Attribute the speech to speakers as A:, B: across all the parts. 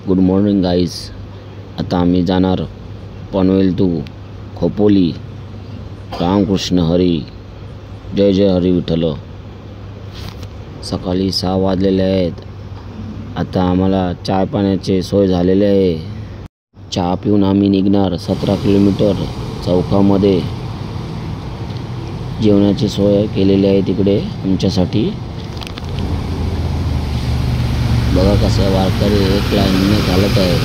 A: Good morning guys. आता आम्ही जाणार पनवेल टू खोपोली. रामकृष्ण हरी, जय जय हरी विठ्ठल. सकाळी 6 वाजलेले आहेत. आता आम्हाला चाय पाण्याची सोय झालेली आहे. चहा पिऊन आम्ही निघणार 17 किलोमीटर चौकामध्ये. जेवणाची सोय केलेली आहे तिकडे आमच्यासाठी. बघा कसं वारकरी एक लाईनने चालत आहे.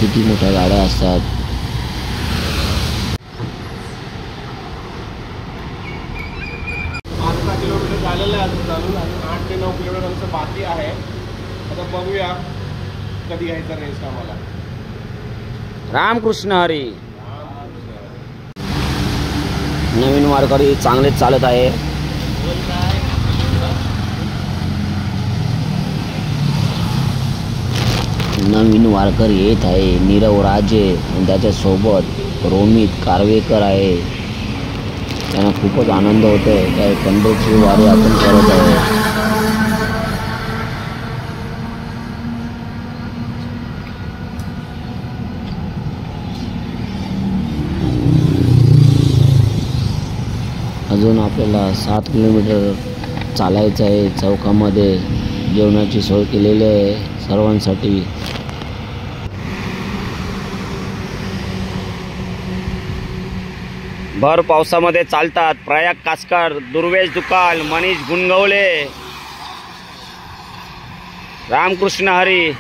A: किती मोठ्या गाड्या असतात.
B: 5-6 किलोमीटर झालेलं आहे अजून चालू. 8 ते 9 किलोमीटर आमचं बाकी आहे. आता बघूया कधी घ्यायचा रेस्ट आम्हाला.
A: रामकृष्ण हरी. नवीन वारकरी चांगलेच चालत आहे. नवीन वारकरी येत आहे. नीरव राजे आणि त्याच्यासोबत रोमित कारवेकर आहे. त्यांना खूपच आनंद होतोय. काय पंढरपूर वारी आपण करत आहे. अजून आपल्याला 7 किलोमीटर चालायचं आहे. चौकामध्ये जेवणाची सोय केलेली आहे सर्वांसाठी. भर पावसामध्ये चालतात प्रयाग कासकर, दुर्वेश दुकाल, मनीष गुणगवले. रामकृष्ण हरी.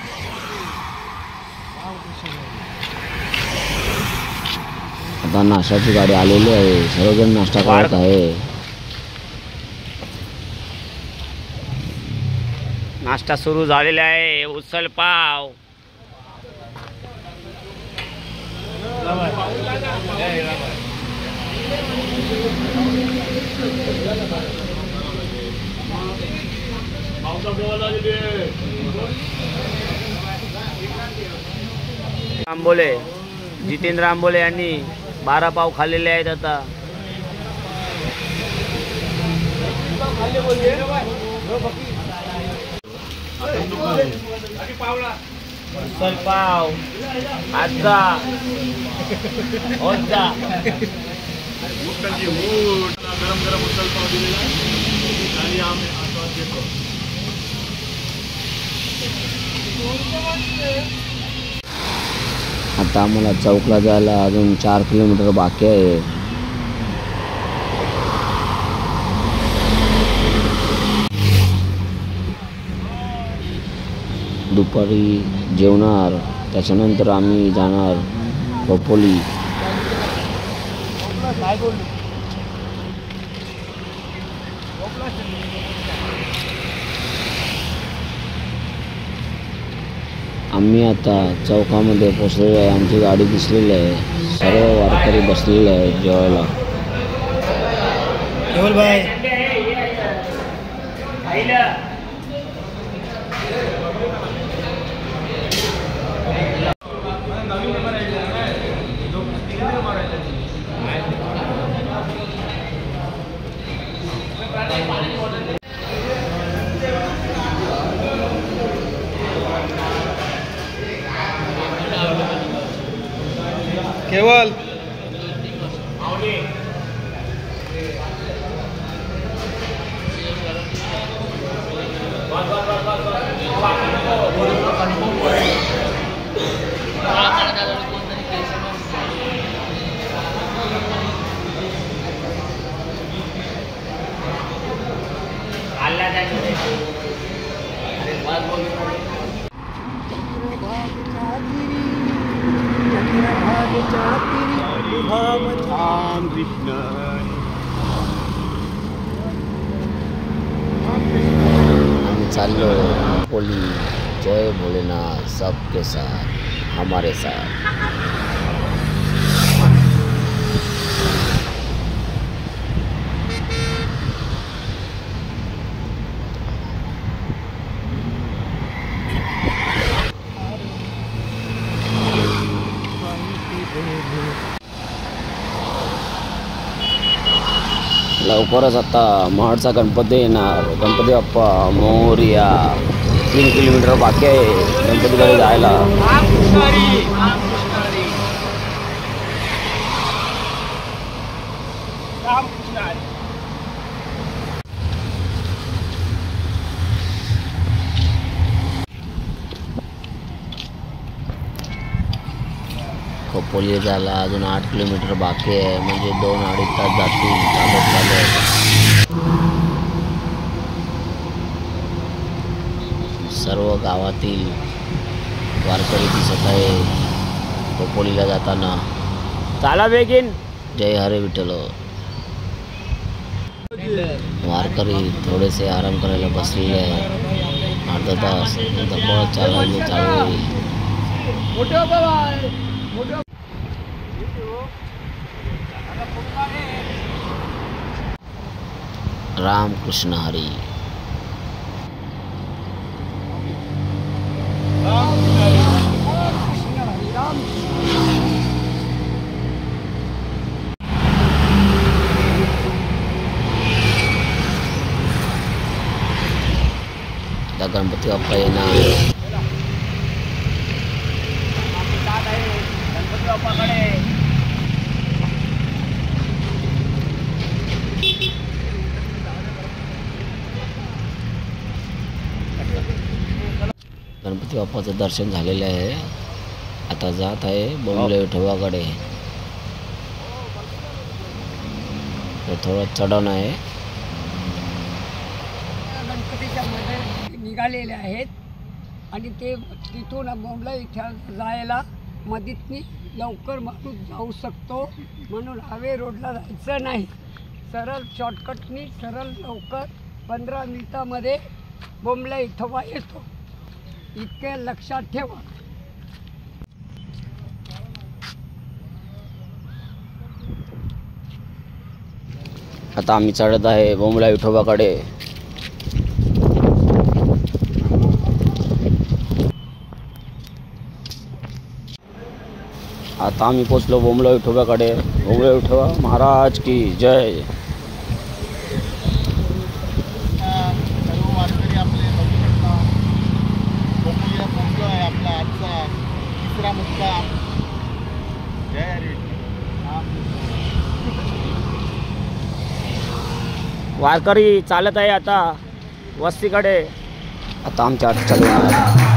A: आता नाश्त्याची गाडी आलेली आहे. सर्वजण नाश्ता करत आहे. नाश्ता सुरू झालेला आहे. उसल पाव. आंबोले, जितेंद्र आंबोले यांनी 12 पाव खाल्लेले आहेत. आता उसल पाव आजा होता.
B: गरम गरम उसल पाव दिलेला आणि आम्ही आस्वाद घेतो.
A: आता आम्हाला चौकला जायला अजून 4 किलोमीटर बाकी आहे. दुपारी जेवणार. त्याच्यानंतर आम्ही जाणार खोपोली. आम्ही आता चौकामध्ये पोचलेलो आहे. आमची गाडी दिसलेली आहे. सर्व वारकरी बसलेले आहेत जेवायला.
B: केवल भाई केवल राम कृष्ण.
A: आम्ही चाललो खोपोली. जय भोलेनाथ सबके साथ हमारे साथ. लवकरच आता महाडचा गणपती येणार. गणपती बाप्पा मोरया. 3 किलोमीटर बाकी आहे. गणपतीकडे जायला. खोपोली जायला अजून 8 किलोमीटर बाकी आहे, म्हणजे 2-2.5 तास जातील चालत. सर्व गावातील वारकरी दिसत आहे खोपोलीला जाताना. चाला बेगीन. जय हरे विठ्ठल. वारकरी थोडेसे आराम करायला बसलेले आहे. अर्धा तास नंतर परत चालू होईल. राम कृष्ण हरी. आता गणपती बाप्पा येणार.
B: गणपती बाप्पाकडे
A: गणपती बाप्पाचं दर्शन झालेलं आहे. आता जात आहे बोंबले विठोबाकडे. थोडं चढण आहे.
C: गणपतीच्या मध्ये निघालेले आहेत आणि ते तिथून बोंबला इथं जायला मदतनी लवकर माणूस जाऊ शकतो, म्हणून हायवे रोडला जायचं नाही. सरळ शॉर्टकटनी सरळ लवकर 15 मिनिटामध्ये बोंबला इथोबा येतो. इतके लक्षात ठेवा.
A: आता आम्ही चढत आहे बोंबला विठोबाकडे. आता आम्ही पोचलो बोंबला विठोबाकडे. बोंबला विठोबा महाराज की जय.
B: सर्व वारकरी आपले बघू शकता. खोपोलीला पोहोचलो आहे. आपला आजचा 3रा मुक्काम. जय हरी.
A: वारकरी चालत आहे आता वस्तीकडे. आता आमच्या चालू आहे.